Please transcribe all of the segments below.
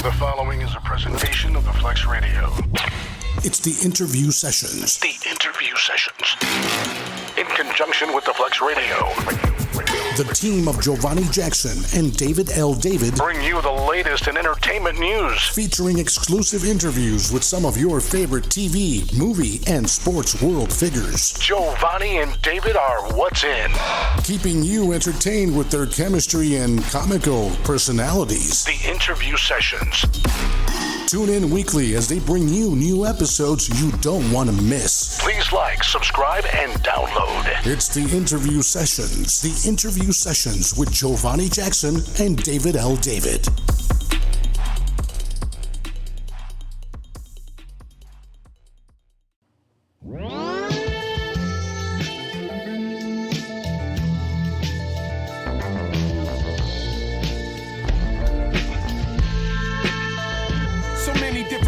The following is a presentation of the Flex Radio. It's the interview sessions. The interview sessions. In conjunction with the Flex Radio. The team of Joh'Vonnie Jackson and David L. David bring you the latest in entertainment news. Featuring exclusive interviews with some of your favorite TV, movie, and sports world figures. Joh'Vonnie and David are what's in. Keeping you entertained with their chemistry and comical personalities. The interview sessions. Tune in weekly as they bring you new episodes you don't want to miss. Please like, subscribe, and download. It's the interview sessions. The interview sessions with Joh'Vonnie Jackson and David L. David.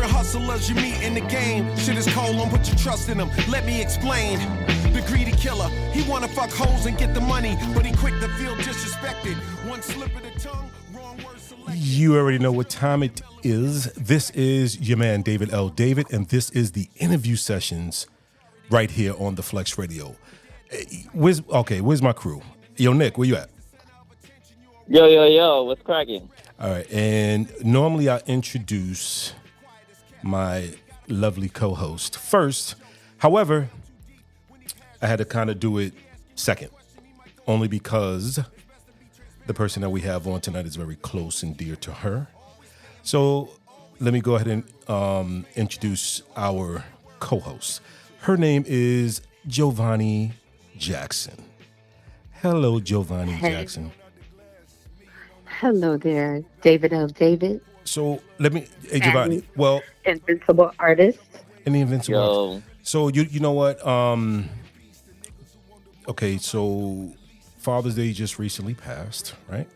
Hustlers you meet in the game. Shit is cold, don't put your trust in them. Let me explain. The greedy killer, he wanna fuck hoes and get the money, but he quick to feel disrespected. One slip of the tongue, wrong word selected. You already know what time it is. This is your man David L. David, and this is the interview sessions right here on the Flex Radio. Where's my crew? Yo, Nick, where you at? Yo, what's cracking? All right, and normally I introduce my lovely co-host first. However, I had to kind of do it second, only because the person that we have on tonight is very close and dear to her. So let me go ahead and introduce our co-host. Her name is Joh'Vonnie Jackson. Hello, Joh'Vonnie Jackson. Hello there, David L. David. So let me, hey, Joh'Vonnie. Well, Invincible artist. And the Invincible artist. So you know what? Okay, so Father's Day just recently passed, right?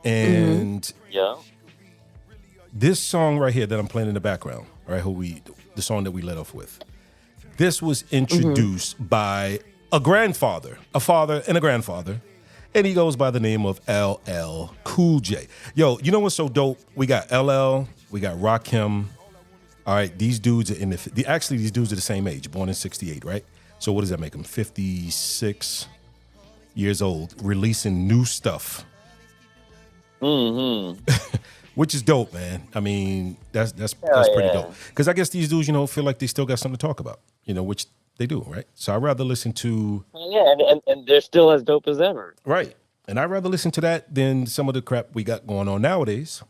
And this song right here that I'm playing in the background, right? The song that we let off with. This was introduced by a grandfather, a father, and a grandfather. And he goes by the name of LL Cool J. Yo, you know what's so dope? We got LL, we got Rakim. All right, these dudes are these dudes are the same age, born in 68, right? So what does that make them? 56 years old, releasing new stuff. Which is dope, man. I mean, that's pretty dope. Because I guess these dudes, feel like they still got something to talk about, which they do, right? So I'd rather listen to... and they're still as dope as ever. Right. And I'd rather listen to that than some of the crap we got going on nowadays.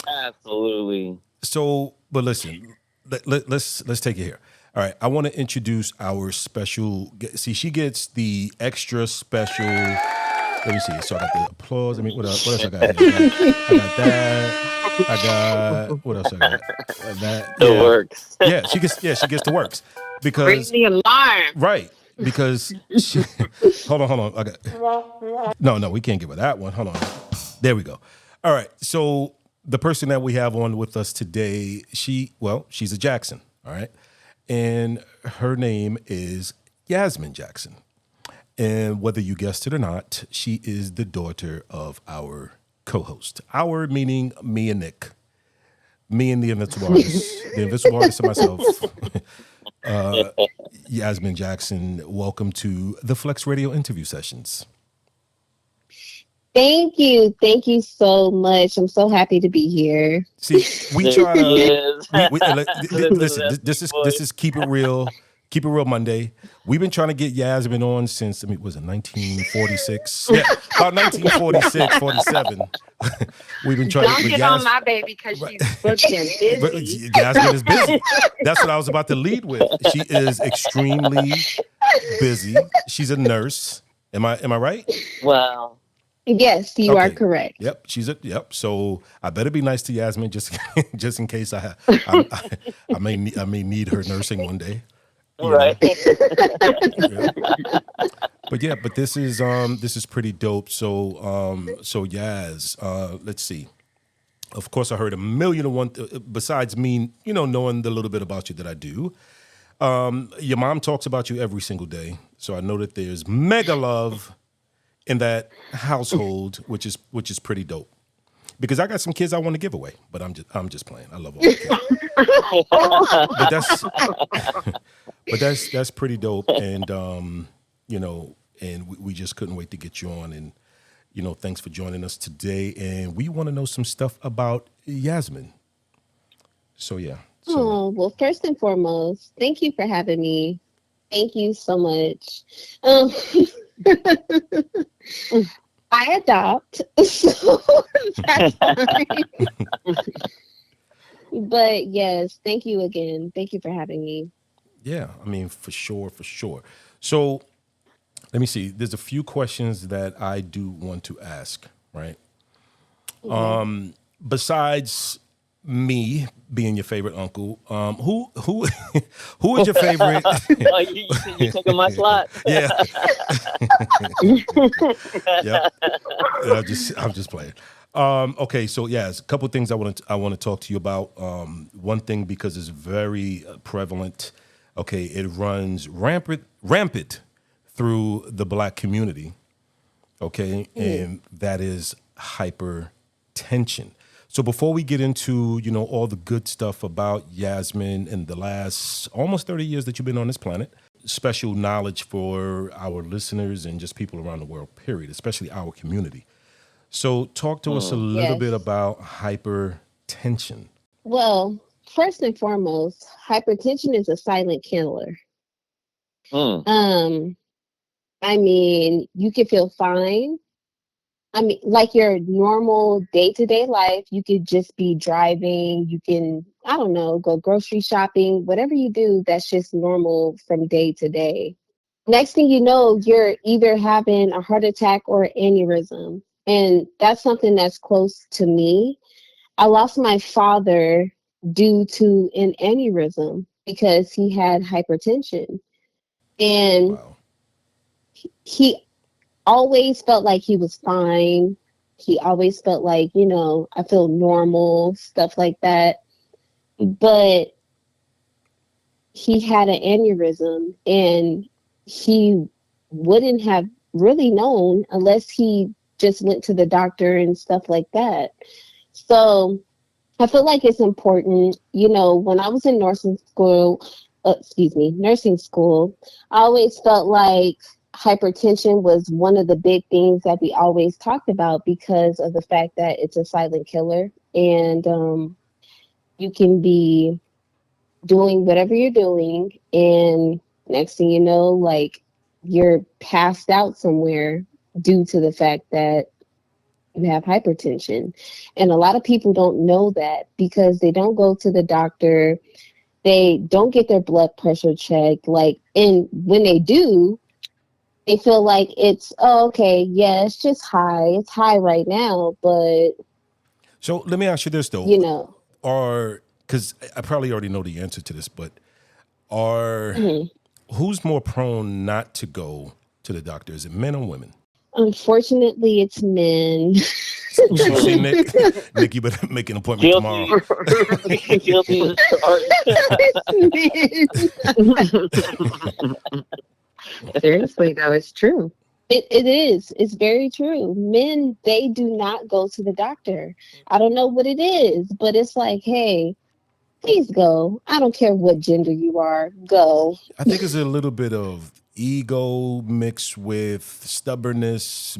Absolutely. So, but listen, let's take it here. All right, I want to introduce our special... See, she gets the extra special... Let me see. So I got the applause. I mean, what else I got here? I got that. What else I got? That. The works. Yeah, she gets the works. Because bring the alarm. Right. Because hold on. I got No, we can't give her that one. Hold on. There we go. All right. So the person that we have on with us today, she's a Jackson. All right. And her name is Yasmine Jackson. And whether you guessed it or not, she is the daughter of our co-host. Our meaning me and Nick. Me and the Invincible Artist. The Invincible Artist and myself. Yasmine Jackson, welcome to the Flex Radio interview sessions. Thank you so much. I'm so happy to be here. See, we try to listen. This is keep it real Monday. We've been trying to get Yasmine on since was it 1946? Yeah, about 1946, 47. We've been trying. Don't get on my baby because she's booked and busy. Yasmine is busy. That's what I was about to lead with. She is extremely busy. She's a nurse. Am I right? Well, yes, you are correct. Yep, So I better be nice to Yasmine just in case I may need her nursing one day. Right. But this is pretty dope. So Yaz, let's see. Of course, I heard a million and one. Besides me, knowing the little bit about you that I do, your mom talks about you every single day. So I know that there's mega love in that household, which is pretty dope. because I got some kids I want to give away, but I'm just playing. I love all the kids. but that's pretty dope. And and we just couldn't wait to get you on. And thanks for joining us today. And we want to know some stuff about Yasmine. So yeah. Oh, well, first and foremost, thank you for having me. Thank you so much. I adopt, so that's fine. But yes, thank you again. Thank you for having me. Yeah, I mean, for sure. So let me see. There's a few questions that I do want to ask, right? Okay. Besides me being your favorite uncle, who who is your favorite? Oh, you taking my slot? Yeah. Yeah. I'm just playing. Okay, so yes, a couple of things I want to talk to you about. One thing, because it's very prevalent. Okay, it runs rampant through the Black community. Okay, and that is hypertension. So before we get into all the good stuff about Yasmine and the last almost 30 years that you've been on this planet, special knowledge for our listeners and just people around the world, period, especially our community. So talk to us a little bit Yes. about hypertension. Well, first and foremost, hypertension is a silent killer. Mm. I mean, you can feel fine. I mean, like your normal day-to-day life, you could just be driving, you can, I don't know, go grocery shopping, whatever you do, that's just normal from day to day. Next thing you know, you're either having a heart attack or aneurysm. And that's something that's close to me. I lost my father due to an aneurysm because he had hypertension. And Wow. he always felt like he was fine. He always felt like, I feel normal, stuff like that. But he had an aneurysm and he wouldn't have really known unless he just went to the doctor and stuff like that. So I feel like it's important, when I was in nursing school, I always felt like hypertension was one of the big things that we always talked about because of the fact that it's a silent killer and you can be doing whatever you're doing and next thing you know, like you're passed out somewhere due to the fact that you have hypertension. And a lot of people don't know that because they don't go to the doctor. They don't get their blood pressure checked. And when they do, they feel like it's, oh, okay, yeah, it's just high. It's high right now, but, So let me ask you this though. you know, Because I probably already know the answer to this, but are mhm. who's more prone not to go to the doctor? Is it men or women? Unfortunately, it's men. See, Nick, you better make an appointment tomorrow. Guilty. Seriously, though, it's true. It is. It's very true. Men, they do not go to the doctor. I don't know what it is, but it's like, hey, please go. I don't care what gender you are. Go. I think it's a little bit of ego mixed with stubbornness.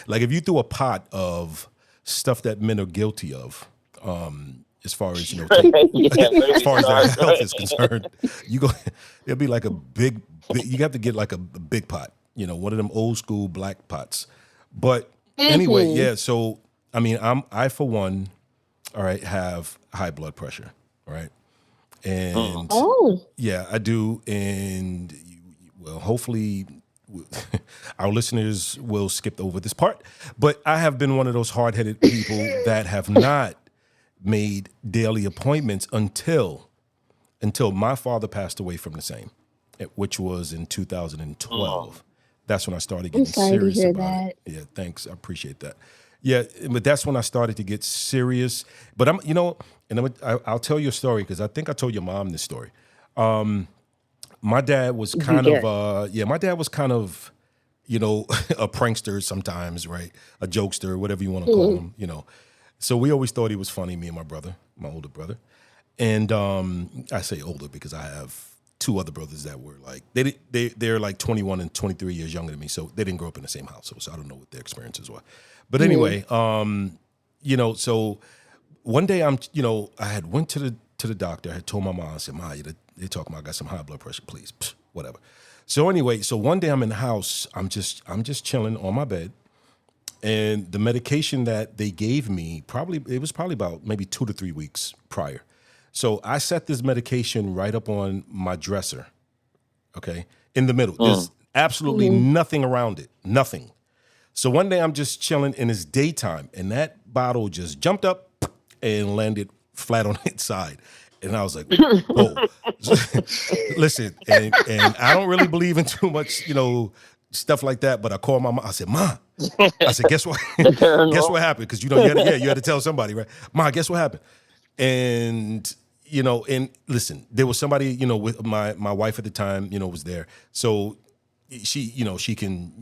Like if you threw a pot of stuff that men are guilty of, as far as as far as their health is concerned, it'll be like a big. You have to get like a big pot, one of them old school black pots. But anyway, yeah. So I mean, I for one, all right, have high blood pressure, all right, and yeah, I do, and well, hopefully our listeners will skip over this part. But I have been one of those hard-headed people that have not made daily appointments until my father passed away from the same, which was in 2012. That's when I started getting serious about it. Yeah, thanks. I appreciate that. Yeah, but that's when I started to get serious. But I'll tell you a story because I think I told your mom this story. My dad was kind of, a prankster sometimes, right? A jokester, whatever you want to call him, So we always thought he was funny, me and my brother, my older brother. And I say older because I have two other brothers that were like, they're like 21 and 23 years younger than me. So they didn't grow up in the same household. So I don't know what their experiences were. But anyway, so one day I had went to the doctor. I had told my mom, I said, Ma, they're talking about I got some high blood pressure, please. Psh, whatever. So anyway, so one day I'm in the house, I'm just chilling on my bed. And the medication that they gave me, it was probably about maybe 2 to 3 weeks prior. So I set this medication right up on my dresser, okay, in the middle. There's absolutely nothing around it, nothing. So one day I'm just chilling and it's daytime, and that bottle just jumped up and landed flat on its side. And I was like, whoa. Listen, and I don't really believe in too much, stuff like that, but I called my mom. I said, Ma, guess what? Guess what happened? Because you had to tell somebody, right? Ma, guess what happened? And and listen, there was somebody, with my wife at the time, was there. So she can,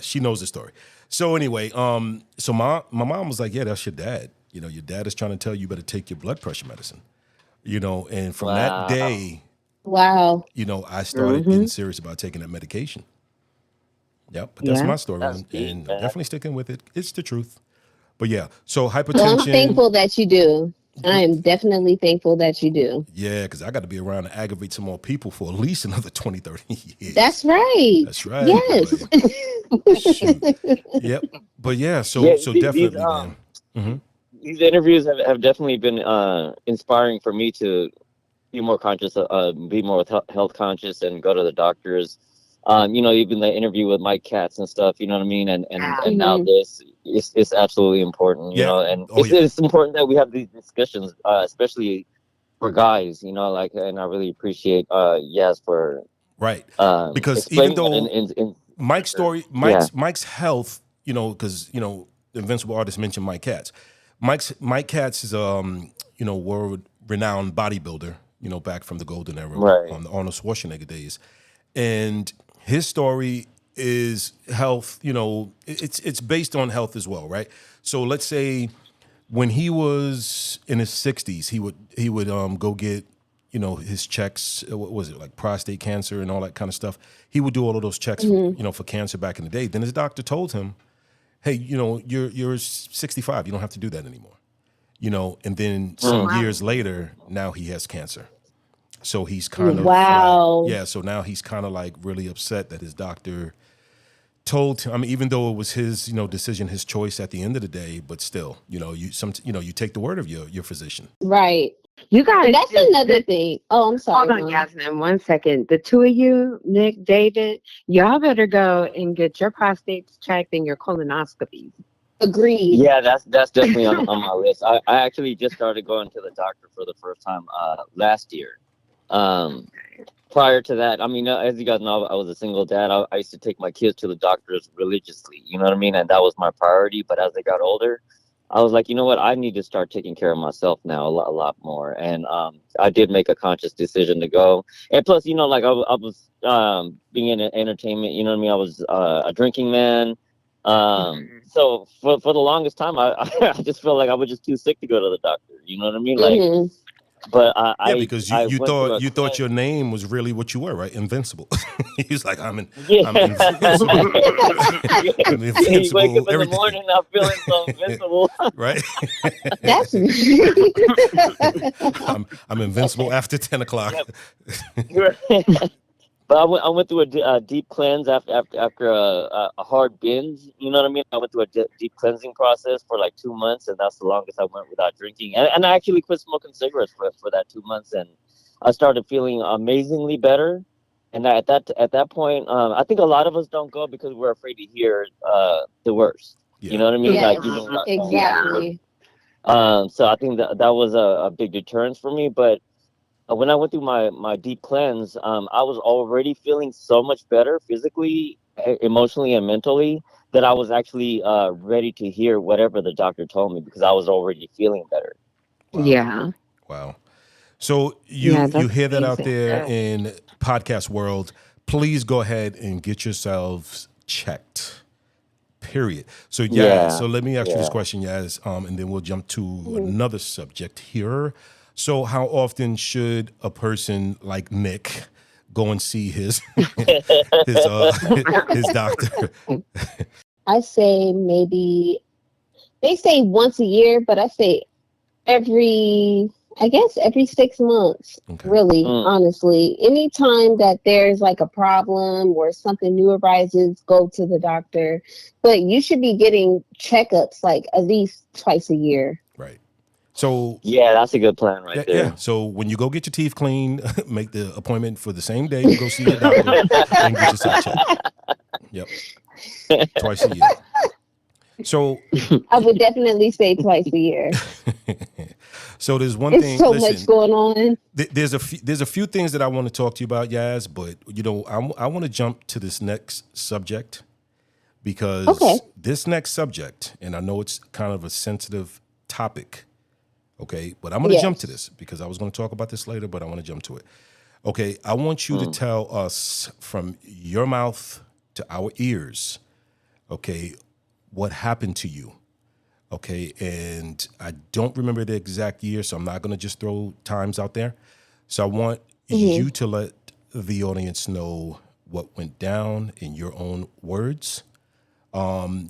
she knows the story. So anyway, so my mom was like, yeah, that's your dad. Your dad is trying to tell you better take your blood pressure medicine. And from that day, I started getting serious about taking that medication. Yep, but that's my story, and I'm definitely sticking with it. It's the truth. But yeah, so hypertension. Well, I'm thankful that you do. I am definitely thankful that you do. Yeah, because I got to be around to aggravate some more people for at least another 20, 30 years. That's right. That's right. Yes. Shoot. Yep. But yeah, so definitely, man. These interviews have definitely been inspiring for me to be more conscious, be more health conscious, and go to the doctors. Even the interview with Mike Katz and stuff, you know what I mean? And now this, it's absolutely important, and it's important that we have these discussions, especially for guys, and I really appreciate Yas for because even though in Mike's story, Mike's health, because Invincible Artist mentioned Mike Katz. Mike Katz is world renowned bodybuilder, back from the golden era on the Arnold Schwarzenegger days, and his story is health. It's based on health as well, right? So let's say when he was in his 60s, he would go get his checks. What was it, like prostate cancer and all that kind of stuff? He would do all of those checks, for cancer back in the day. Then his doctor told him, hey, you're 65. You don't have to do that anymore. And then some years later, now he has cancer. So he's kind of so now he's kind of like really upset that his doctor told him. I mean, even though it was his decision, his choice at the end of the day, but still, you take the word of your physician. Right. You guys, that's another thing. Oh, I'm sorry. Hold on, Yasmine, 1 second. The two of you, Nick, David, y'all better go and get your prostates checked and your colonoscopies. Agreed. Yeah, that's definitely on my list. I actually just started going to the doctor for the first time last year. Prior to that, I mean, as you guys know, I was a single dad. I used to take my kids to the doctors religiously, you know what I mean? And that was my priority. But as they got older, I was like, you know what? I need to start taking care of myself now a lot more. And I did make a conscious decision to go. And plus, I was being in entertainment, you know what I mean? I was a drinking man. So for the longest time, I just felt like I was just too sick to go to the doctor. You know what I mean? Like, but because you thought your name was really what you were, right? Invincible. He's like, I'm invincible. I'm invincible. You wake up in the morning, I'm feeling so invincible. Right? That's I'm invincible after 10 o'clock. But I went through a deep cleanse after a hard binge. You know what I mean? I went through a deep cleansing process for like 2 months, and that's the longest I went without drinking. And I actually quit smoking cigarettes for that 2 months, and I started feeling amazingly better. And at that point, I think a lot of us don't go because we're afraid to hear the worst. Yeah. You know what I mean? Yes, exactly. So I think that was a big deterrence for me, but. When I went through my deep cleanse, I was already feeling so much better physically, emotionally, and mentally that I was actually ready to hear whatever the doctor told me because I was already feeling better. Wow. Yeah. Wow. So you hear that out there in podcast world, please go ahead and get yourselves checked. period. So Yeah. so let me ask you this Yeah. question, Yaz, and then we'll jump to Mhm. another subject here. So how often should a person like Nick go and see his his his doctor? I say maybe they say once a year, but I say I guess every 6 months, Okay. really, Mm. honestly. Anytime that there's like a problem or something new arises, go to the doctor. But you should be getting checkups like at least twice a year. Right. So Yeah, that's a good plan right yeah. there. So when you go get your teeth cleaned, make the appointment for the same day to go see your doctor and get yourself checked. Yep. Twice a year. So I would definitely say twice a year. so there's one It's thing. so much Listen, going on. there's a few things that I want to talk to you about, Yaz, but I want to jump to this next subject because Okay. this next subject, and I know it's kind of a sensitive topic, okay, but I'm going to jump to Yes. this because I was going to talk about this later, but I want to jump to it. Okay, I want you to Mm. tell us from your mouth to our ears, okay, what happened to you. Okay, and I don't remember the exact year, so I'm not going to just throw times out there. So I want Hmm. you to let the audience know what went down in your own words.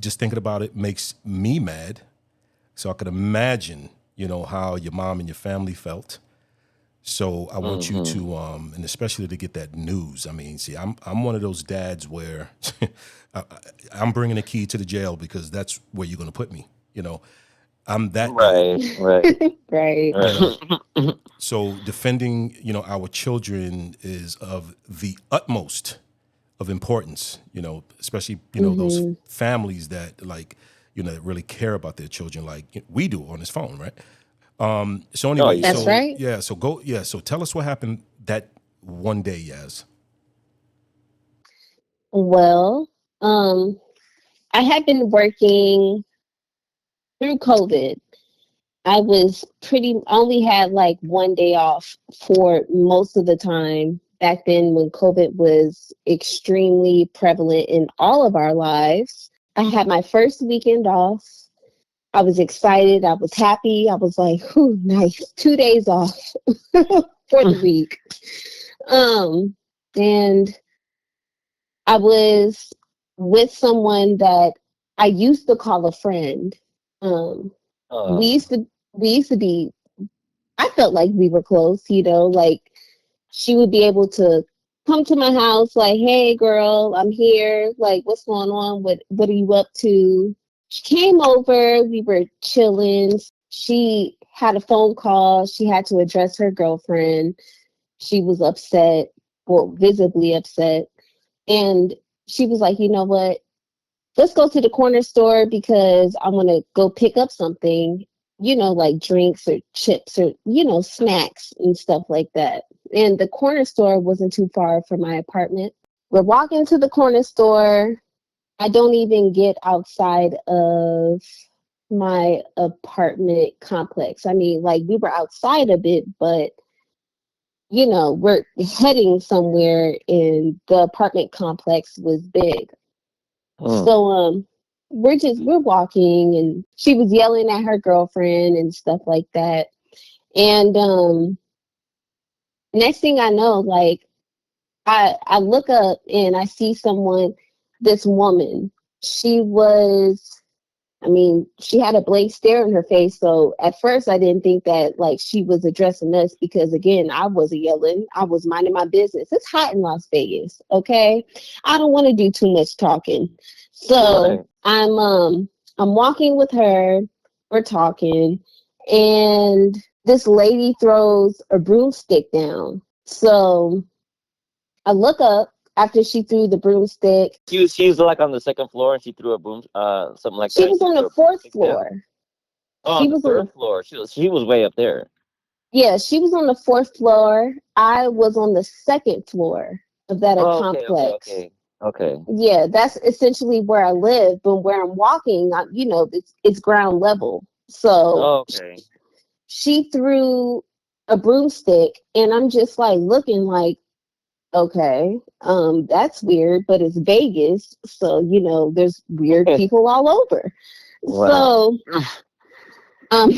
Just thinking about it makes me mad. So I could imagine, how your mom and your family felt. So I want you Hmm. to, and especially to get that news. I mean, see, I'm one of those dads where I, I'm bringing a key to the jail because that's where you're going to put me. I'm that dad. Right. Right. Right. Right. So defending, our children is of the utmost of importance. Especially those Hmm. families that that really care about their children, like we do on this phone, right? So Oh anyway, That's yeah. so right. yeah, so tell us what happened that one day, Yaz. Well, um, I had been working through COVID. I was only had like one day off for most of the time back then when COVID was extremely prevalent in all of our lives. I had my first weekend off. I was excited. I was happy. I was like, "Whew, nice. 2 days off for the week." Um, and I was with someone that I used to call a friend. Um, we Oh. used to we used to be I felt like we were close, like she would be able to come to my house like, "Hey girl, I'm here. Like, what's going on? What are you up to?" She came over, we were chilling. She had a phone call. She had to address her girlfriend. She was upset, well, visibly upset. And she was like, "You know what? Let's go to the corner store because I want to go pick up something, like drinks or chips or, snacks and stuff like that." And the corner store wasn't too far from my apartment. We're walking to the corner store. I don't even get outside of my apartment complex. I mean, like we were outside a bit, but we're heading somewhere and the apartment complex was big. Mm. So we're walking and she was yelling at her girlfriend and stuff like that. And next thing I know, like I look up and I see someone, this woman. She was I mean, she had a blank stare in her face. So at first I didn't think that like she was addressing us because again, I wasn't yelling. I was minding my business. It's hot in Las Vegas, okay? I don't want to do too much talking. So Right. I'm walking with her, we're talking, and this lady throws a broomstick down. So I look up after she threw the broomstick. She was like on the second floor and she threw a boom something like She that. was She on the threw a fourth broomstick down. floor. Oh, She on the was on third the floor. She was way up there. Yeah, she was on the fourth floor. I was on the second floor of that Oh, okay, okay, complex. okay. Okay. Yeah, that's essentially where I live. But where I'm walking, it's ground level. So Oh, okay. she threw a broomstick, and I'm just like looking like, Okay. That's weird, but it's Vegas, so there's weird people all over. Wow. So, um,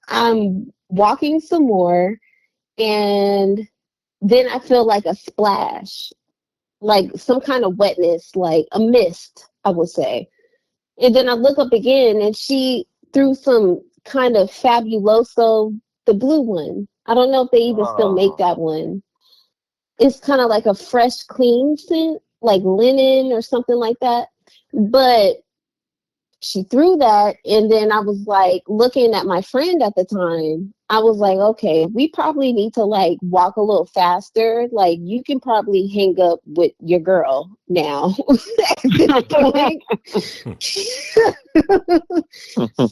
I'm walking some more, and then I feel like a splash, like some kind of wetness, like a mist, I would say. And then I look up again, and she threw some kind of Fabuloso, the blue one. I don't know if they even still make Oh. that one. It's kind of like a fresh, clean scent, like linen or something like that. But she threw that, and then I was like looking at my friend at the time. I was like, okay, we probably need to like walk a little faster. Like, you can probably hang up with your girl now at this point.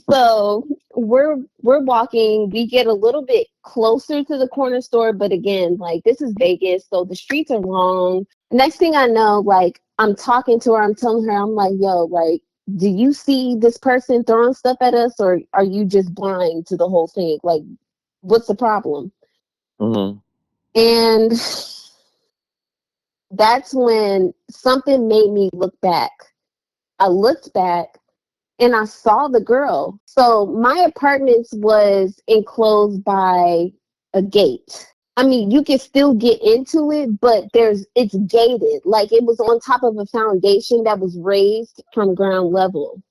So we're walking. We get a little bit closer to the corner store, but again, like, this is Vegas, so the streets are long. Next thing I know, like, I'm talking to her. I'm telling her, I'm like, yo, like, do you see this person throwing stuff at us, or are you just blind to the whole thing? Like, what's the problem? Mm-hmm. And that's when something made me look back. I looked back, and I saw the girl. So my apartment was enclosed by a gate. I mean, you can still get into it, but it's gated. Like, it was on top of a foundation that was raised from ground level.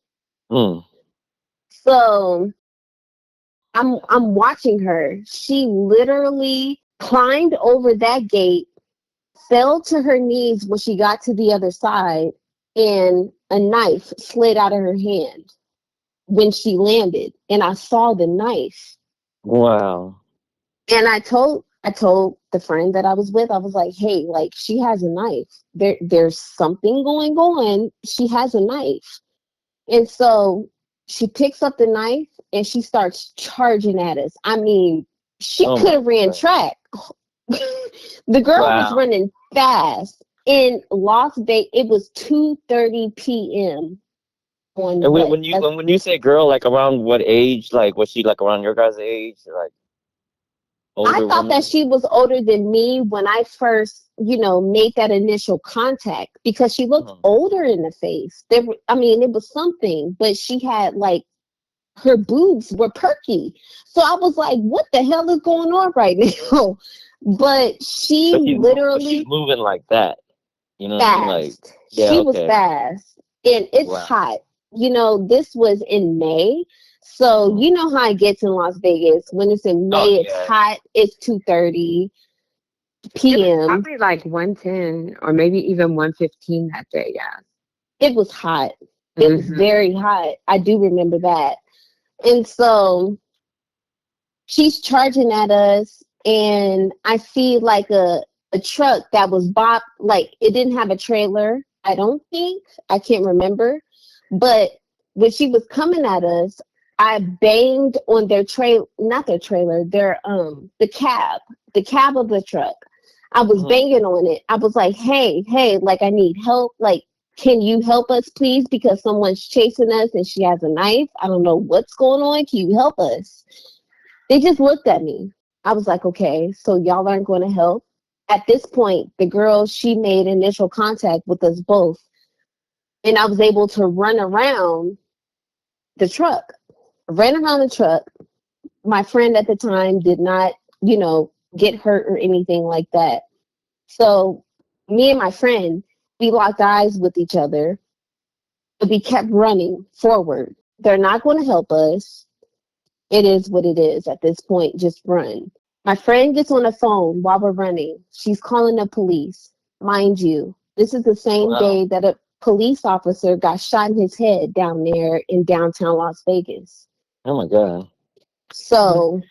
Mm. So I'm watching her. She literally climbed over that gate, fell to her knees when she got to the other side, and a knife slid out of her hand when she landed. And I saw the knife. Wow. And I told the friend that I was with, I was like, hey, like, she has a knife. There's something going on. She has a knife. And so she picks up the knife and she starts charging at us. I mean, she Oh could my have ran God. track. The girl was Wow. running fast. In Las Vegas, it was 2:30 p.m. on And what? when you say girl, like around what age? Like was she like around your guys' age? Like I older thought that woman? she was older than me when I first, made that initial contact, because she looked Mhm. older in the face. I mean, it was something, but she had like, her boobs were perky. So I was like, what the hell is going on right now? But she But she's literally moving like that. You know what I mean? Like fast. yeah, She was okay. fast. And it's Wow. hot. This was in May. So Mhm. you know how it gets in Las Vegas. When it's in Oh May, it's yeah. hot. It's 2:30 It was p.m. probably like 110 or maybe even 115 that day. Yeah. It was hot. It was Hmm. very hot. I do remember that. And so she's charging at us, and I see like a truck that was like, it didn't have a trailer, I don't think. I can't remember. But when she was coming at us, I banged on their not their trailer, the cab of the truck. I was Mhm. banging on it. I was like, hey, like, I need help. Like, can you help us, please? Because someone's chasing us and she has a knife. I don't know what's going on. Can you help us? They just looked at me. I was like, okay, so y'all aren't going to help. At this point, the girl, she made initial contact with us both. And I was able to run around the truck. Ran around the truck. My friend at the time did not, get hurt or anything like that. So me and my friend, we locked eyes with each other. But we kept running forward. They're not going to help us. It is what it is at this point. Just run. My friend gets on the phone while we're running. She's calling the police. Mind you, this is the same Wow. day that a police officer got shot in his head down there in downtown Las Vegas. Oh my God. So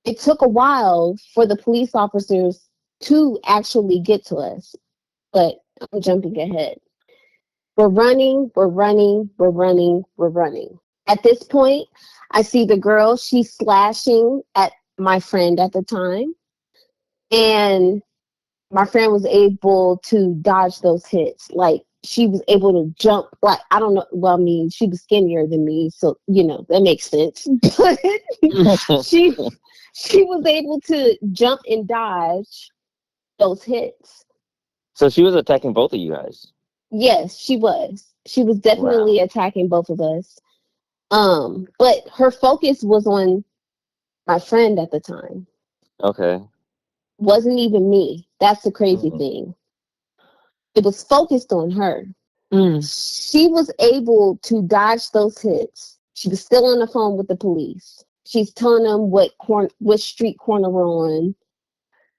it took a while for the police officers to actually get to us. But I'm jumping ahead. We're running, we're running, we're running, we're running. At this point, I see the girl, she's slashing at my friend at the time. And my friend was able to dodge those hits. Like, she was able to jump. Like, I don't know. Well, I mean, she was skinnier than me, so that makes sense. But she she was able to jump and dodge. those hits. So she was attacking both of you guys. Yes, she was. She was definitely attacking both of us. But her focus was on my friend at the time. Okay. Wasn't even me. That's the crazy Mm. thing. It was focused on her. Mm. She was able to dodge those hits. She was still on the phone with the police. She's telling them what street corner we're on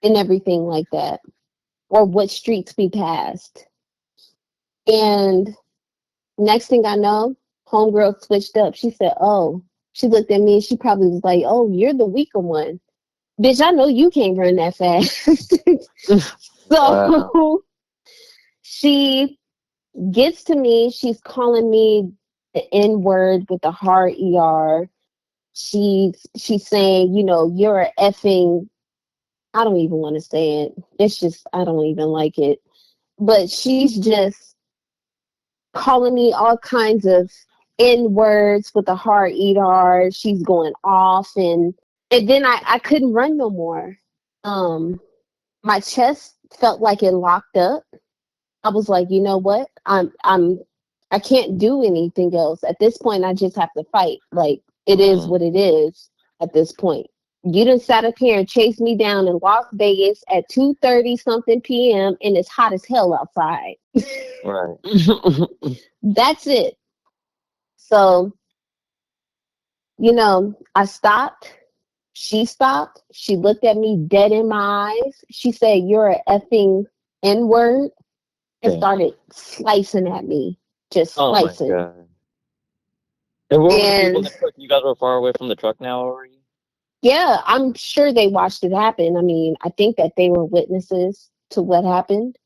and everything like that, or what streets we passed. And next thing I know, homegirl switched up. She said, "Oh," she looked at me and she probably was like, "Oh, you're the weaker one, bitch. I know you can't run that fast." So she gets to me. She's calling me the N word with the hard ER. She's saying, you're a effing. I don't even want to say it. It's just I don't even like it. But she's just calling me all kinds of N words with a hard ER. She's going off, and then I couldn't run no more. My chest felt like it locked up. I was like, you know what? I can't do anything else. At this point, I just have to fight. Like, it is what it is at this point. You done sat up here and chased me down in Las Vegas at 2:30 something p.m. and it's hot as hell outside. Right. That's it. So, I stopped. She stopped. She looked at me dead in my eyes. She said, "You're a effing N-word," and started slicing at me. Just slicing. Oh my god. And where were the people in And the truck? You guys were far away from the truck now already? yeah, I'm sure they watched it happen. I mean, I think that they were witnesses to what happened.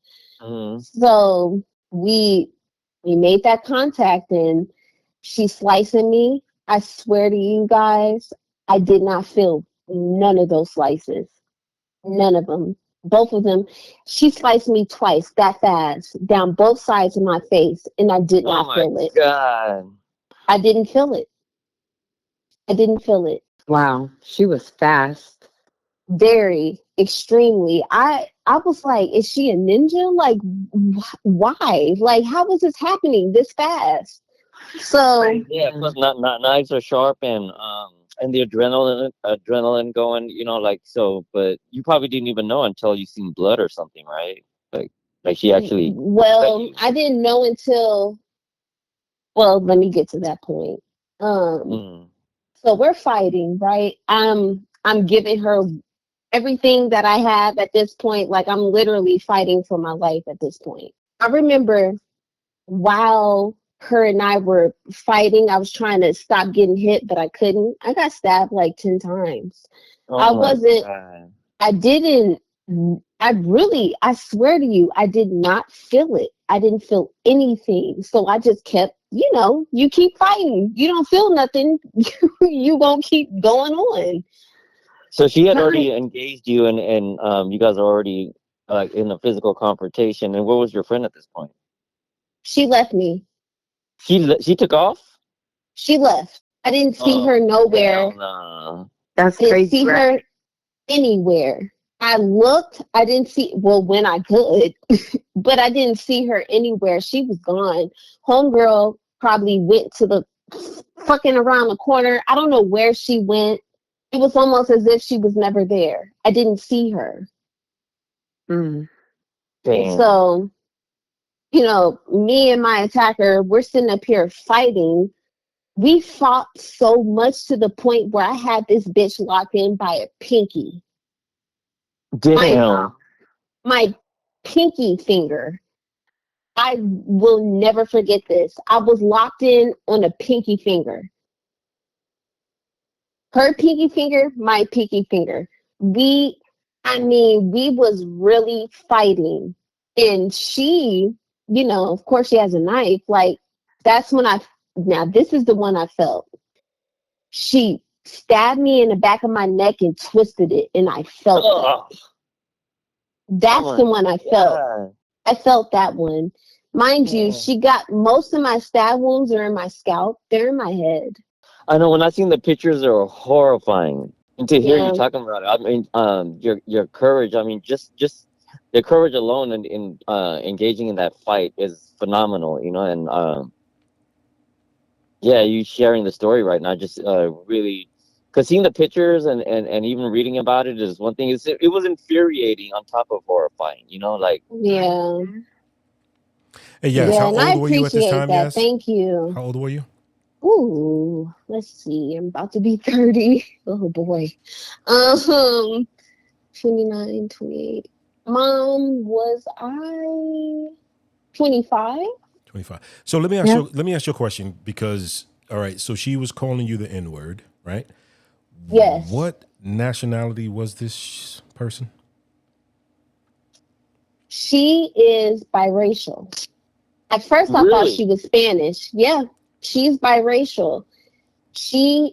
Mm-hmm. So we made that contact and she's slicing me. I swear to you guys, I did not feel none of those slices. None of them. Both of them. She sliced me twice that fast down both sides of my face, and I did Oh not my feel it. god. I didn't feel it. I didn't feel it. Wow, she was fast. Very, extremely. I was like, is she a ninja? Like, why? Like, how was this happening this fast? So, Yeah, plus not knives are sharp and the adrenaline going, like so. But you probably didn't even know until you seen blood or something, right? Like she actually. well, I didn't know until. Well, let me get to that point. Um, Mm, so we're fighting, right? I'm giving her everything that I have at this point. Like I'm literally fighting for my life at this point. I remember while her and I were fighting, I was trying to stop getting hit, but I couldn't. I got stabbed like 10 times. I oh my wasn't, god. I didn't, I swear to you, I did not feel it. I didn't feel anything. So I just kept, you keep fighting. You don't feel nothing. You won't keep going on. So she had Time, already engaged you, and you guys are already like in a physical confrontation. And where was your friend at this point? she left me. She took off. She left. I didn't see her Oh hell nowhere. no. That's I didn't crazy, see right? her anywhere. I looked, I didn't see, well, when I could, but I didn't see her anywhere. She was gone. Homegirl probably went to the fucking around the corner. I don't know where she went. It was almost as if she was never there. I didn't see her. Mm. Damn. So, me and my attacker, we're sitting up here fighting. We fought so much to the point where I had this bitch locked in by a pinky. My Damn. my pinky finger. I will never forget this. I was locked in on a pinky finger. Her pinky finger, my pinky finger. We was really fighting. And she, of course she has a knife. Like, that's when now this is the one I felt. She stabbed me in the back of my neck and twisted it, and I felt that. Oh, That's oh the my one I felt. god. I felt that one. Mind you, Damn. she got most of my stab wounds are in my scalp. They're in my head. I know when I seen the pictures, they were horrifying. And to hear you Yeah. talking about it, I mean, your courage. I mean, just the courage alone in engaging in that fight is phenomenal, you know, and yeah, you sharing the story right now just really, because seeing the pictures and even reading about it is one thing. It was infuriating on top of horrifying, you know, like Yeah. Hey, Yes, Yeah, how and I old were you at this appreciate time, that. Yes? Thank you. How old were you? Ooh, let's see. I'm about to be 30. Oh boy. Um, 29, 28. Mom, was I 25? 25. So let me ask Yep. you a question because all right, so she was calling you the N-word, right? Yes. What nationality was this person? She is biracial. At first I thought she really. was Spanish. Yeah, she's biracial.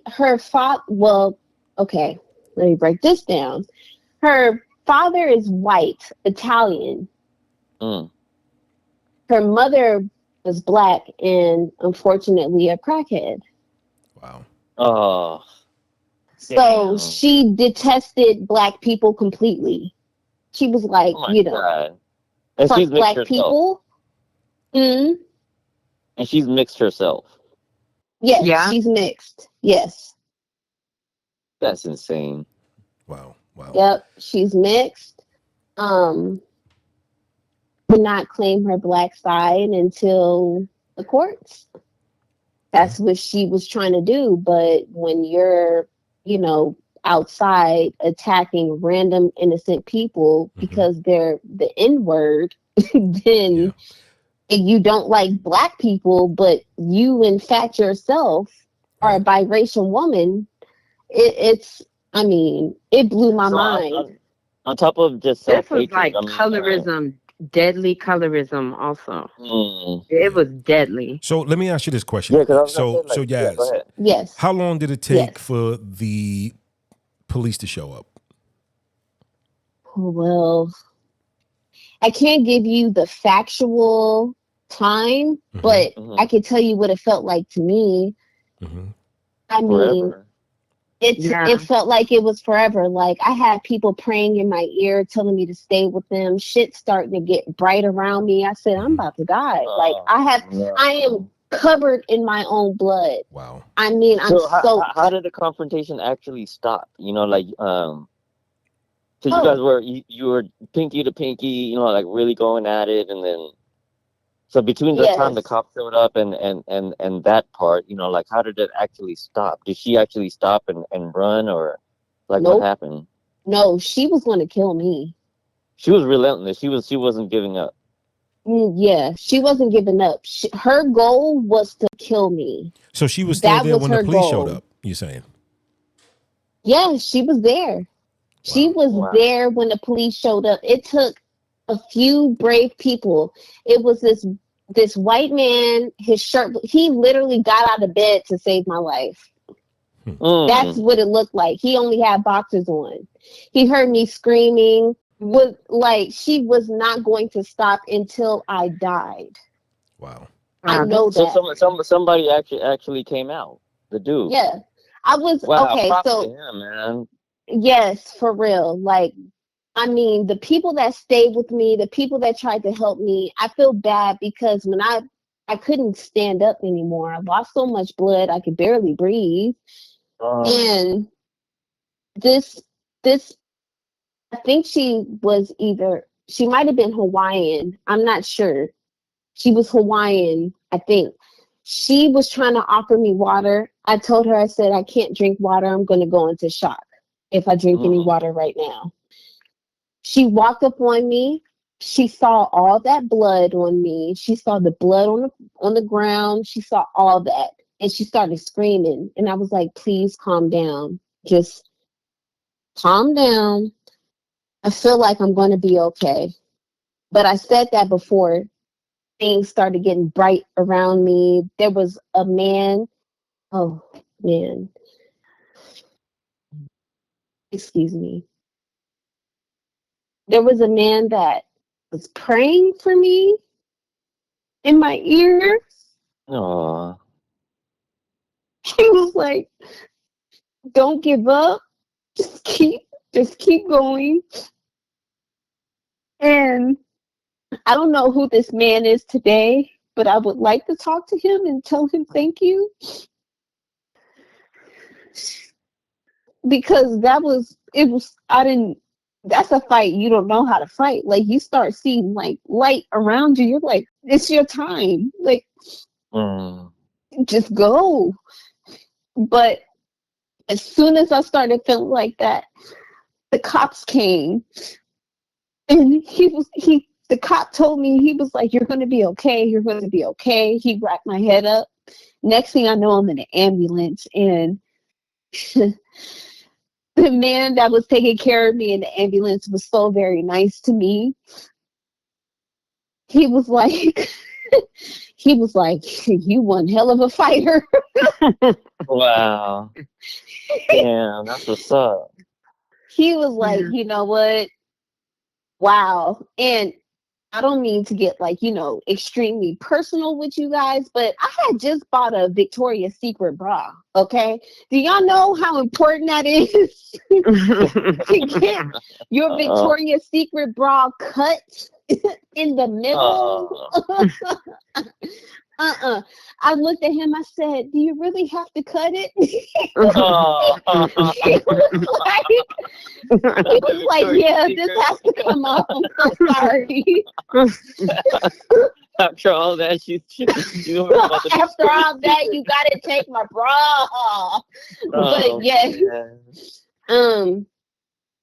Her father, well, okay, let me break this down. Her father is white, Italian. Mm. Her mother was black and unfortunately a crackhead. Wow. Oh, So damn. she detested black people completely. She was like, Oh my god. And she's fuck mixed black herself. people. Mm, And she's mixed herself. yes, Yeah. she's mixed. Yes. That's insane. Wow. Wow. Yep, she's mixed. Um, Did not claim her black side until the courts. Okay. That's what she was trying to do. But when you're, you know, outside attacking random innocent people Mm-hmm. because they're the N word, Yeah. then you don't like black people, but you, in fact, yourself are a Right. biracial woman, it's, I mean, it blew my So mind. on top of just This was self-hatred, like I mean, colorism, deadly colorism also. It Yeah. was deadly. So let me ask you this question. yeah, because I was gonna So say like, yeah, go Yaz, ahead. Yes, how long did it take yes. for the police to show up? Well, I can't give you the factual time, Mm-hmm. but I Hmm. can tell you what it felt like to me. Mm-hmm. I mean, Forever. it Yeah. felt like it was forever. Like I had people praying in my ear, telling me to stay with them. Shit starting to get bright around me. I said, I'm Mm-hmm. about to die. Like Oh I am no. covered in my own blood. Wow. I mean, I'm So how soaked. did the confrontation actually stop? You know, like so you guys Oh, were you were pinky to pinky, you know, like really going at it, and then so between the time the yes. cop showed up and that part, you know, like how did it actually stop? Did she actually stop and run, or like what Nope. happened? No, she was going to kill me. She was relentless. She wasn't giving up. Yeah, she wasn't giving up. Her goal was to kill me. So she was still That there was when the her police showed goal. up, you're saying? Yeah, she was there. She Wow. was Wow. there when the police showed up. It took a few brave people. It was this white man, his shirt, he literally got out of bed to save my life. That's Mm. what it looked like. He only had boxers on. He heard me screaming, was like she was not going to stop until I died. Wow. I That's know So that. somebody actually came out. The dude. Yeah. I was Wow. okay, Props to so him, man. yes, for real. Like, I mean, the people that stayed with me, the people that tried to help me, I feel bad because when I couldn't stand up anymore. I lost so much blood, I could barely breathe. Um. And this this I think she might have been Hawaiian. I'm not sure. She was Hawaiian, I think. She was trying to offer me water. I told her, I said, I can't drink water. I'm going to go into shock if I drink any Mm. water right now. She walked up on me. She saw all that blood on me. She saw the blood on the ground. She saw all that. And she started screaming. And I was like, please calm down. Just calm down. I feel like I'm going to be okay. But I said that before things started getting bright around me. There was a man. Oh, man. Excuse me. There was a man that was praying for me in my ear. Oh. He was like, don't give up. Just keep going. And I don't know who this man is today, but I would like to talk to him and tell him thank you. Because I didn't, that's a fight you don't know how to fight. Like, you start seeing like light around you. You're like, it's your time. Like, Mm. just go. But as soon as I started feeling like that, the cops came, and the cop told me, he was like, you're going to be okay. You're going to be okay. He wrapped my head up. Next thing I know, I'm in an ambulance, and the man that was taking care of me in the ambulance was so very nice to me. He was like, you one hell of a fighter. Wow. Damn, that's what's up. He was like, you know what? Wow. And I don't mean to get like, extremely personal with you guys, but I had just bought a Victoria's Secret bra. Okay. Do y'all know how important that is to get your Victoria's Secret bra cut in the middle? I looked at him. I said, "Do you really have to cut it?" He was like, "Yeah, this has to come off. I'm so sorry." After all that, After all that, you gotta take my bra. But yeah,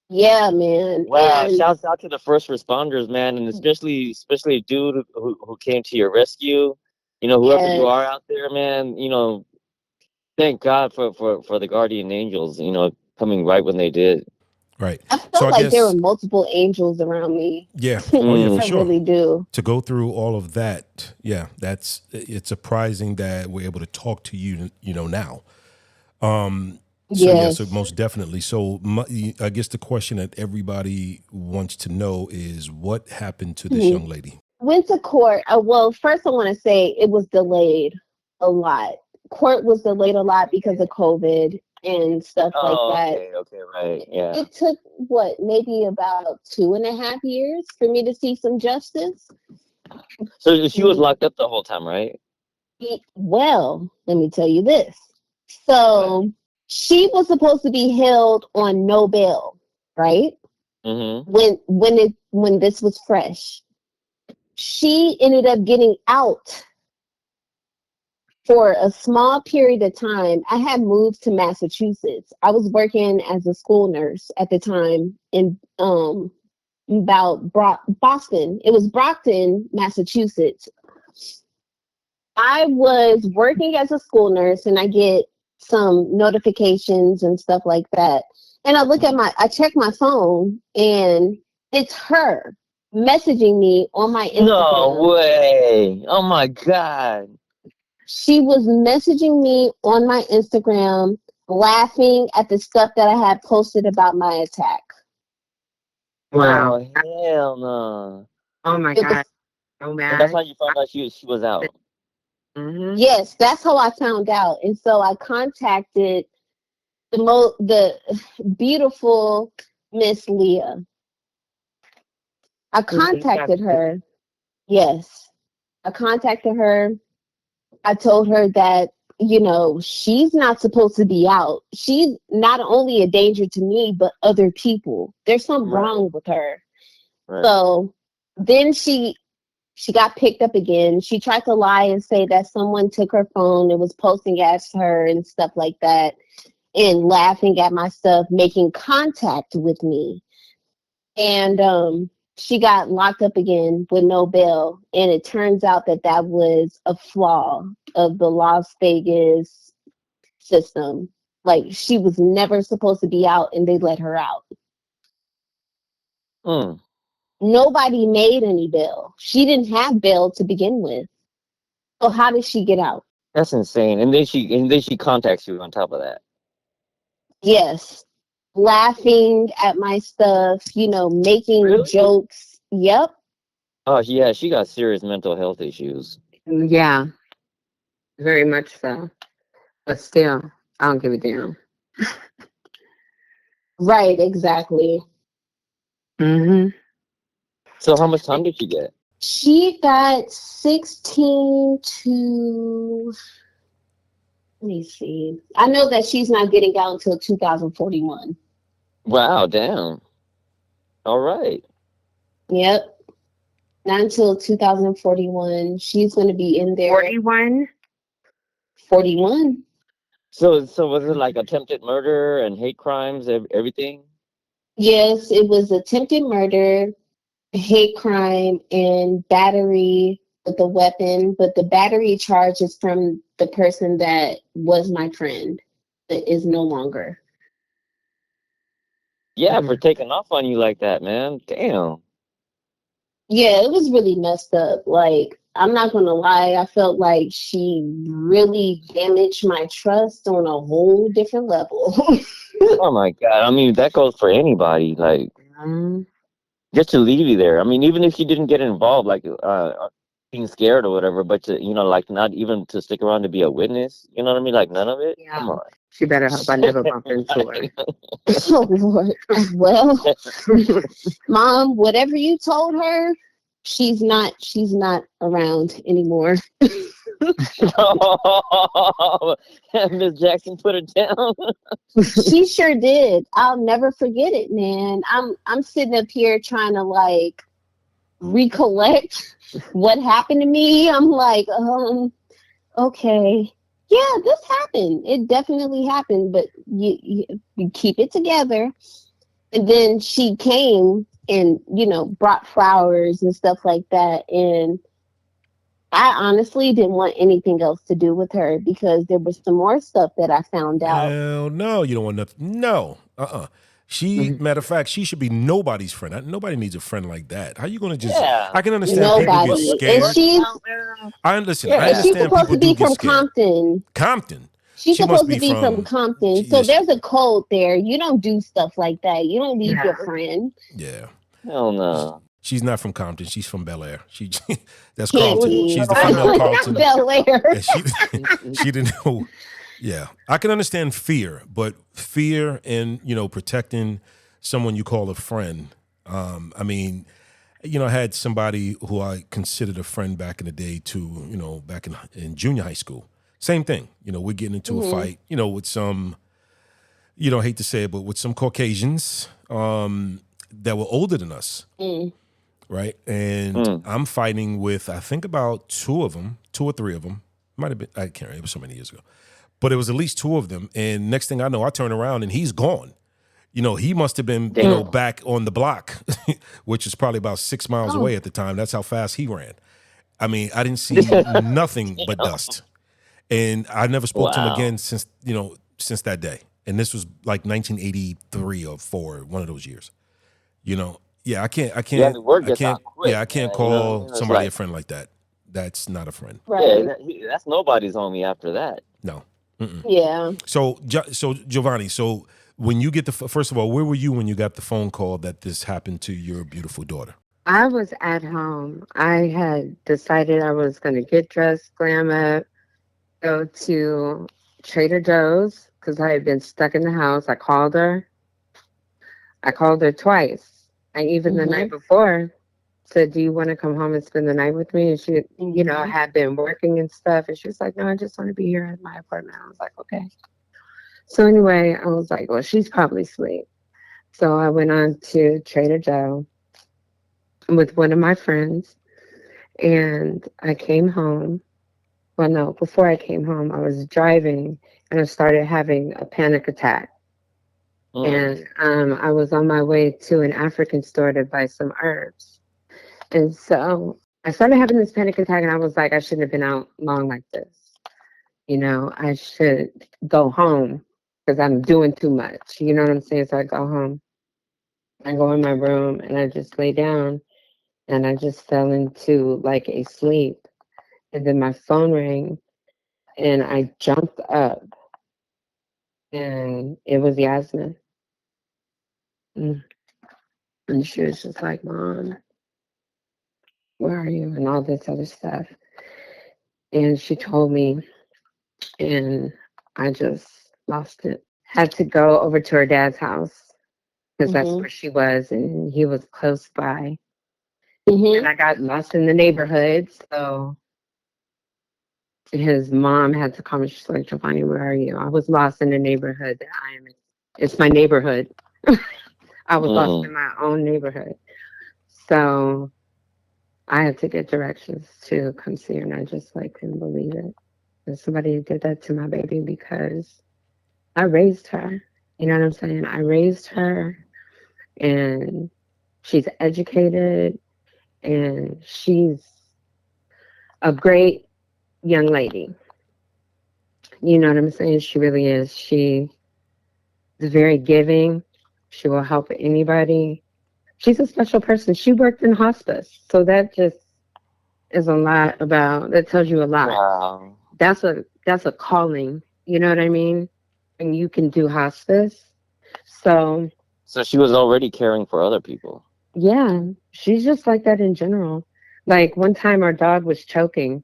yeah, man. Wow! And Shouts out to the first responders, man, and especially a dude who came to your rescue. Whoever you are out there, man. Thank God for the guardian angels. Coming right when they did. Right. I felt like there were multiple angels around me. Yeah. Oh, yeah, for I sure. really do. To go through all of that, yeah, it's surprising that we're able to talk to you, now. So most definitely. So I guess the question that everybody wants to know is what happened to this young lady? Went to court. Well, first I want to say it was delayed a lot. Court was delayed a lot because of COVID and stuff like that. Okay, right, yeah. It took maybe about 2.5 years for me to see some justice. So she was locked up the whole time, right? Well, let me tell you this. So she was supposed to be held on no bail, right? Mm-hmm. When this was fresh. She ended up getting out for a small period of time. I had moved to Massachusetts. I was working as a school nurse at the time in about Boston. It was Brockton, Massachusetts. I was working as a school nurse, and I get some notifications and stuff like that. And I check my phone, and it's her messaging me on my Instagram. No way. Oh my God. She was messaging me on my Instagram, laughing at the stuff that I had posted about my attack. Wow. Oh, hell no. Oh my God. So mad. And that's how you found out she was out. Mm-hmm. Yes, that's how I found out. And so I contacted the beautiful Miss Leah. I contacted her. Yes. I contacted her. I told her that, she's not supposed to be out. She's not only a danger to me, but other people. There's something wrong with her. Right. So then she got picked up again. She tried to lie and say that someone took her phone and was posting at her and stuff like that, and laughing at my stuff, making contact with me. And she got locked up again with no bail. And it turns out that was a flaw of the Las Vegas system. Like, she was never supposed to be out, and they let her out. Nobody made any bail. She didn't have bail to begin with. So how did she get out? That's insane. And then she contacts you on top of that. Yes. Laughing at my stuff, making jokes. Yep. Oh yeah, she got serious mental health issues. Yeah. Very much so. But still, I don't give a damn. Right, exactly. Mm-hmm. So how much time did you get? She got 16 to, let me see. I know that she's not getting out until 2041. Wow, damn. All right. Yep. Not until 2041. She's going to be in there. 41. 41. So was it like attempted murder and hate crimes, everything? Yes, it was attempted murder, hate crime, and battery with a weapon. But the battery charge is from the person that was my friend that is no longer. Yeah, for taking off on you like that, man. Damn. Yeah, it was really messed up. Like, I'm not gonna lie, I felt like she really damaged my trust on a whole different level. Oh my God. I mean, that goes for anybody. Like, just to leave you there. I mean, even if you didn't get involved, like being scared or whatever, but to, like not even to stick around to be a witness. You know what I mean? Like none of it. Yeah. Come on. She better hope I never bump into her. Oh Lord. Well, Mom, whatever you told her, she's not around anymore. Miss Jackson put it down. She sure did. I'll never forget it, man. I'm sitting up here trying to like recollect what happened to me. I'm like, okay. Yeah, this happened. It definitely happened, but you keep it together. And then she came and, brought flowers and stuff like that. And I honestly didn't want anything else to do with her because there was some more stuff that I found out. Hell no, you don't want nothing. No, matter of fact, she should be nobody's friend. Nobody needs a friend like that. How you gonna just? Yeah. I can understand people get Nobody. scared. And she's I understand she's supposed people to be do get from scared. Compton. Compton. She's She must supposed to be from Compton. She- So yes. there's a code there. You don't do stuff like that. You don't leave Yeah. your friend. Yeah. Hell no. She's not from Compton. She's from Bel Air. That's Can't Carlton. leave. She's the female Carlton. Bel Air. And she didn't know. Yeah, I can understand fear, but fear and protecting someone you call a friend. I mean, I had somebody who I considered a friend back in the day too. Back in junior high school. Same thing. We're getting into a fight. With some. Hate to say it, but with some Caucasians that were older than us. Right. And I'm fighting with, I think about two or three of them. Might have been, I can't remember, it was so many years ago. But it was at least two of them. And next thing I know, I turn around and he's gone. He must have been, back on the block, which is probably about 6 miles away at the time. That's how fast he ran. I mean, I didn't see nothing but dust. And I never spoke to him again since that day. And this was like 1983 or 4, one of those years. Yeah, I can't. Yeah, the word gets out quick, I can't man, call it's somebody like- a friend like that. That's not a friend. Right. Yeah, that's nobody's homie after that. No. Yeah. So Joh'Vonnie, so when you get first of all, where were you when you got the phone call that this happened to your beautiful daughter? I was at home. I had decided I was going to get dressed, glam up, go to Trader Joe's because I had been stuck in the house. I called her twice. And even the night before said, do you want to come home and spend the night with me? And she, had been working and stuff. And she was like, no, I just want to be here at my apartment. I was like, okay. So anyway, I was like, well, she's probably asleep. So I went on to Trader Joe with one of my friends. And I came home. Well, no, before I came home, I was driving and I started having a panic attack. And I was on my way to an African store to buy some herbs. And so I started having this panic attack and I was like, I shouldn't have been out long like this. I should go home because I'm doing too much. You know what I'm saying? So I go home. I go in my room and I just lay down and I just fell into like a sleep. And then my phone rang and I jumped up and it was Yasmine. And she was just like, Mom, where are you? And all this other stuff. And she told me, and I just lost it. Had to go over to her dad's house because that's where she was, and he was close by. And I got lost in the neighborhood. So his mom had to call me. She's like, Joh'Vonnie, where are you? I was lost in the neighborhood that I am in. It's my neighborhood. I was lost in my own neighborhood. So I had to get directions to come see her, and I just like couldn't believe it. And somebody did that to my baby because I raised her. You know what I'm saying? I raised her, and she's educated, and she's a great young lady. You know what I'm saying? She really is. She is very giving. She will help anybody. She's a special person. She worked in hospice, so that just is a lot about. That tells you a lot. Wow. That's a calling. You know what I mean? And you can do hospice. So So she was already caring for other people. yeah, she's just like that in general. Like one time, our dog was choking.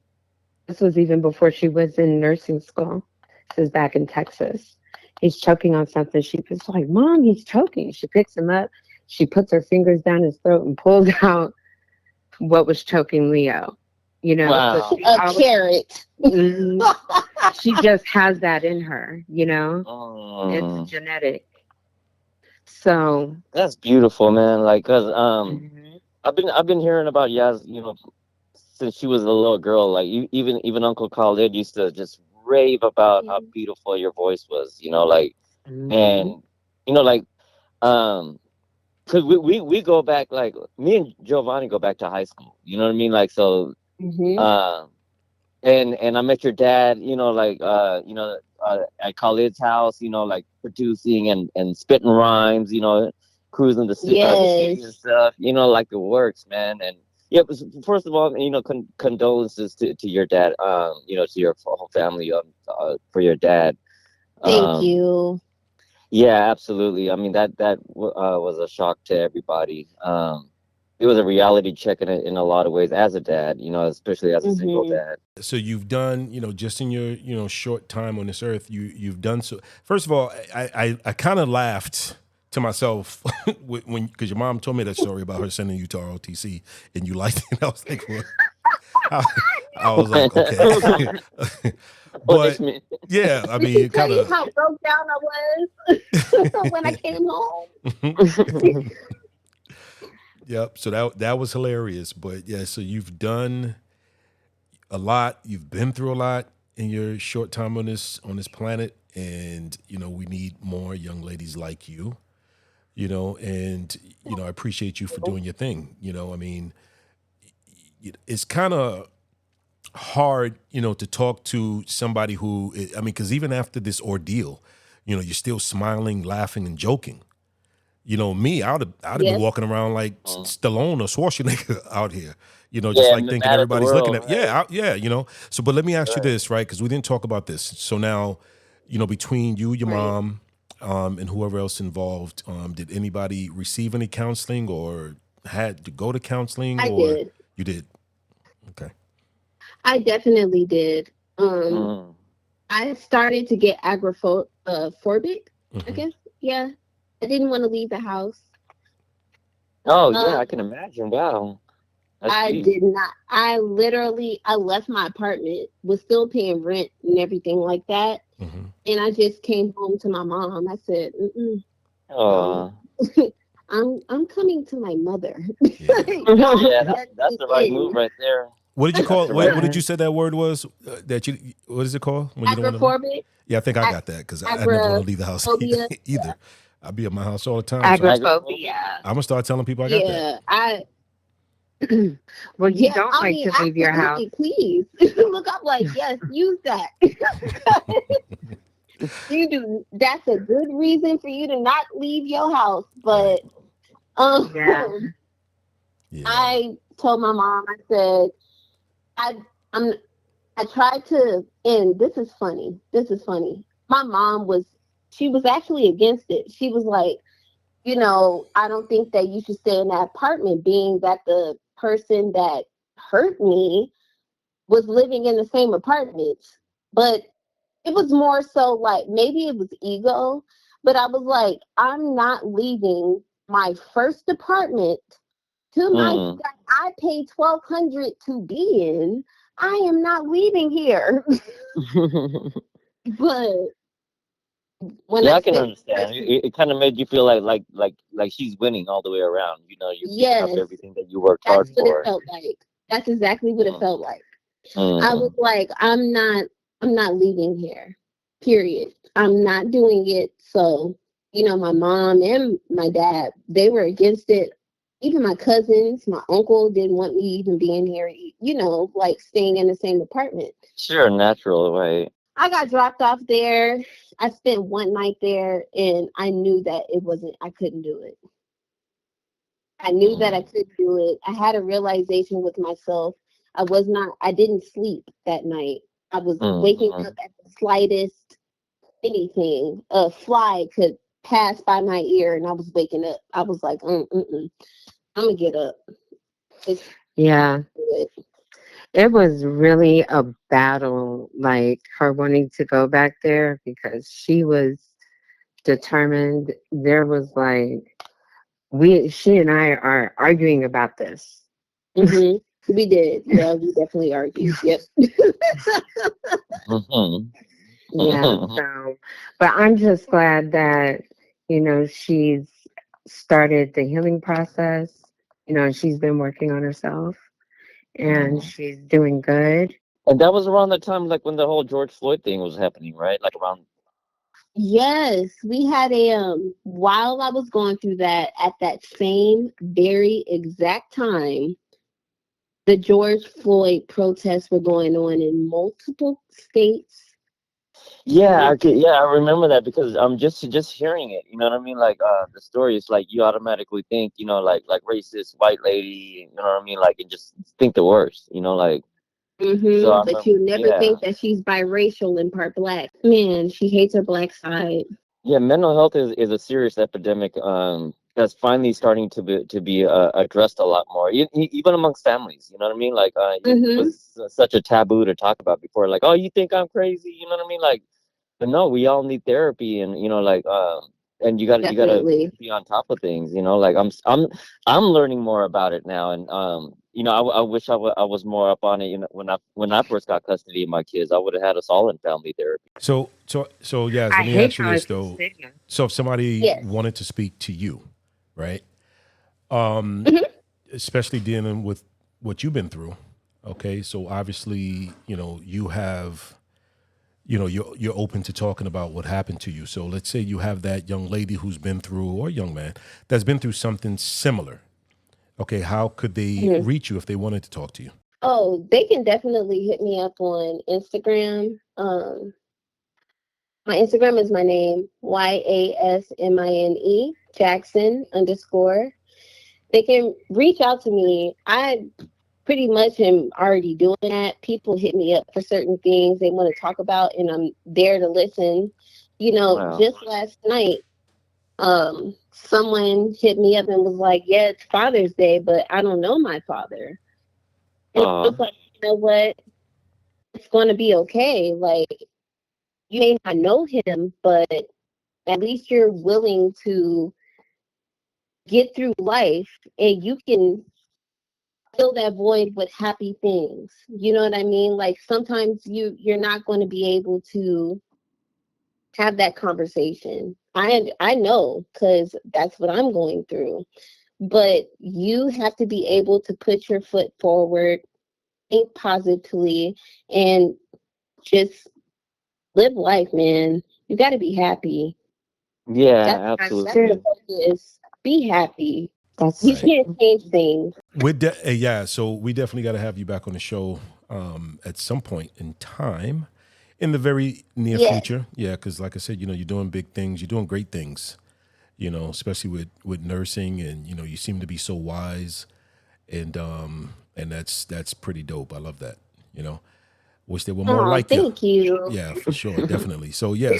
This was even before she was in nursing school. This is back in Texas. He's choking on something. She was like, Mom, he's choking. She picks him up. She puts her fingers down his throat and pulls out what was choking Leo. You know, Wow. so she A carrot. she just has that in her, you know? Oh, It's genetic. So, that's beautiful, man. Like, cause mhm. I've been hearing about Yas, since she was a little girl. Like, even Uncle Khalid used to just rave about how beautiful your voice was. Like, Mhm. and like, um, cause we go back, like me and Giovanni go back to high school. You know what I mean? Like, so, Mhm. um. And I met your dad, at Khalid's house, like producing and spitting rhymes, cruising the city and Yes. stuff, like it works, man. And yeah, first of all, condolences to your dad, to your whole family, for your dad. Thank Um, you. yeah, absolutely. I mean, that was a shock to everybody. It was a reality check in a lot of ways as a dad, especially as a single Mhm. dad. So you've done, just in your, short time on this earth, you've done so. First of all, I kind of laughed to myself when because your mom told me that story about her sending you to ROTC and you liked it. I was like, what? I, I was like, okay, but Punishment. yeah, I Did mean, she it tell kind you of. how broke down I was when I came home? Yep. So that was hilarious. But yeah, so you've done a lot. You've been through a lot in your short time on this planet, and we need more young ladies like you. And I appreciate you for doing your thing. I mean, it's kind of hard, to talk to somebody who, I mean, because even after this ordeal, you're still smiling, laughing, and joking. Me, I'd have been Yes. walking around like Stallone or Schwarzenegger out here, just Yeah, like thinking mad at the everybody's looking world, at, right? yeah. So, but let me ask you Right. this, right? Because we didn't talk about this. So now, between you, your Right. mom, and whoever else involved, did anybody receive any counseling or had to go to counseling, I or did. you did? Okay. I definitely did. Mm. I started to get agoraphobic, I Hmm. guess. Yeah. I didn't want to leave the house. Oh yeah, I Um, can imagine. Wow, that's I deep. did not. I left my apartment, was still paying rent and everything like that. Hmm. And I just came home to my mom. I said, Mm-mm, um, Oh, I'm coming to my mother. Yeah. Y'all yeah, shut that's me the right move in. right there. What did you That's call? the What, right what did move. Yeah. you say that word was? That you? What is it called when you don't want to leave? Agoraphobic. Yeah, I think I Ag- got that because I never want to leave the house Agoraphobia. either. I'll be at my house all the time, so Agoraphobia. Agoraphobia. I'm gonna start telling people I got that. Yeah. I Well, you Yeah, don't I like mean, to leave your house. absolutely, please. Look, I'm like, yes, use that. You do. That's a good reason for you to not leave your house. Right. But Yeah. Yeah. I told my mom, I said, I I'm I tried to, and this is funny. This is funny. My mom was, she was actually against it. She was like, I don't think that you should stay in that apartment, being that the person that hurt me was living in the same apartment. But it was more so like maybe it was ego, but I was like, I'm not leaving my first apartment to my that I paid $1,200 to be in. I am not leaving here. But when Yeah, I I can spent, understand. It kind of made you feel like she's winning all the way around. You know, you're picking up yes, everything that you worked hard that's what it for. felt like. That's exactly what it Mm, felt like. I was mm, like, I'm not leaving here. Period. I'm not doing it. So, my mom and my dad, they were against it. Even my cousins, my uncle didn't want me even being here, like staying in the same apartment. sure, natural, right? I got dropped off there. I spent one night there and I knew that I couldn't do it. I knew that I Mm, could do it. I had a realization with myself. I didn't sleep that night. I was waking mm, up at the slightest anything. A fly could pass by my ear and I was waking up. I was like, I'm gonna get up. It's Yeah. good. It was really a battle, like her wanting to go back there because she was determined. There was like she and I are arguing about this. We did. Yeah, we definitely argued. Yep. mm, Yeah. So, but I'm just glad that, she's started the healing process. She's been working on herself and mm. she's doing good. And that was around the time, like when the whole George Floyd thing was happening, right? Like around. Yes, we had while I was going through that, at that same very exact time, the George Floyd protests were going on in multiple states. Yeah, I remember that because I'm just hearing it. You know what I mean? Like the story is like you automatically think, like racist white lady. You know what I mean? Like and just think the worst. Like so. I But remember. you never Yeah, think that she's biracial and part black. Man, she hates her black side. yeah. Mental health is a serious epidemic. That's finally starting to be addressed a lot more, even amongst families. You know what I mean? Like it Mm-hmm. was such a taboo to talk about before. Like, oh, you think I'm crazy? You know what I mean? Like. But no, we all need therapy, and and you gotta Definitely. be on top of things. Like I'm learning more about it now, and I wish I was more up on it. When I first got custody of my kids, I would have had us all in family therapy. So yes, I let me hate ask you how this it's though. stigma. So if somebody Yes. wanted to speak to you, right? Mm-hmm. Especially dealing with what you've been through. Okay, so obviously, you have, you're open to talking about what happened to you. So let's say you have that young lady who's been through, or young man that's been through something similar. Okay, how could they Mm-hmm. reach you if they wanted to talk to you? Oh, they can definitely hit me up on Instagram. My Instagram is my name, Yasmine Jackson _ They can reach out to me. I pretty much am already doing that. People hit me up for certain things they want to talk about, and I'm there to listen. Wow. Just last night, someone hit me up and was like, "Yeah, it's Father's Day, but I don't know my father." And I Uh. was like, "You know what? It's going to be okay. Like, you may not know him, but at least you're willing to get through life, and you can fill that void with happy things. You know what I mean? Like sometimes you're not going to be able to have that conversation. I know because that's what I'm going through. But you have to be able to put your foot forward, think positively, and just live life, man. You got to be happy. That's Yeah, That's absolutely. that's the true. focus. Be happy. That's You Right. can't true. change things. Yeah, so we definitely got to have you back on the show at some point in time in the very near Yes. future. Yeah, because like I said, you're doing big things. You're doing great things, especially with nursing, and you seem to be so wise, and that's pretty dope. I love that. Wish there were more Oh, like you. thank you. Yeah, for sure, definitely. So yeah,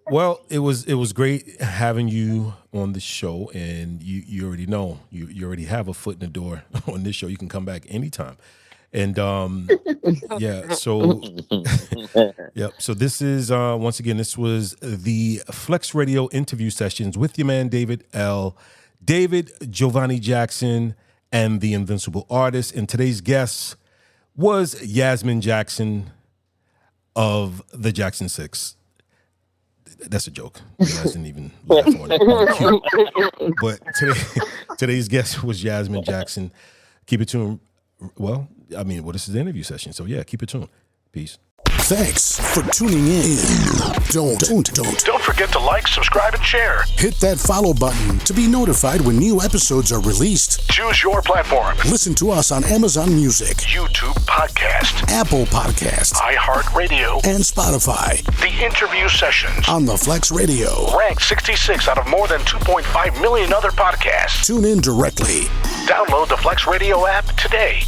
well, it was great having you on the show, and you already know you already have a foot in the door on this show. You can come back anytime, and yeah. So yep. So this is once again, this was the Flex Radio interview sessions with your man David L. David Joh'Vonnie Jackson and the Invincible Artist. And today's guest was Yasmine Jackson of the Jackson 6. That's a joke. You guys didn't even laugh on it. But today's guest was Yasmine Jackson. Keep it tuned. Well, I mean, this is the interview session. So, yeah, keep it tuned. Peace. Thanks for tuning in. Don't forget to like, subscribe, and share. hit that follow button to be notified when new episodes are released. Choose your platform. Listen to us on Amazon Music, YouTube Podcast, Apple Podcasts, iHeartRadio, and Spotify. The Interview Sessions. On the Flex Radio. Ranked 66 out of more than 2.5 million other podcasts. Tune in directly. Download the Flex Radio app today.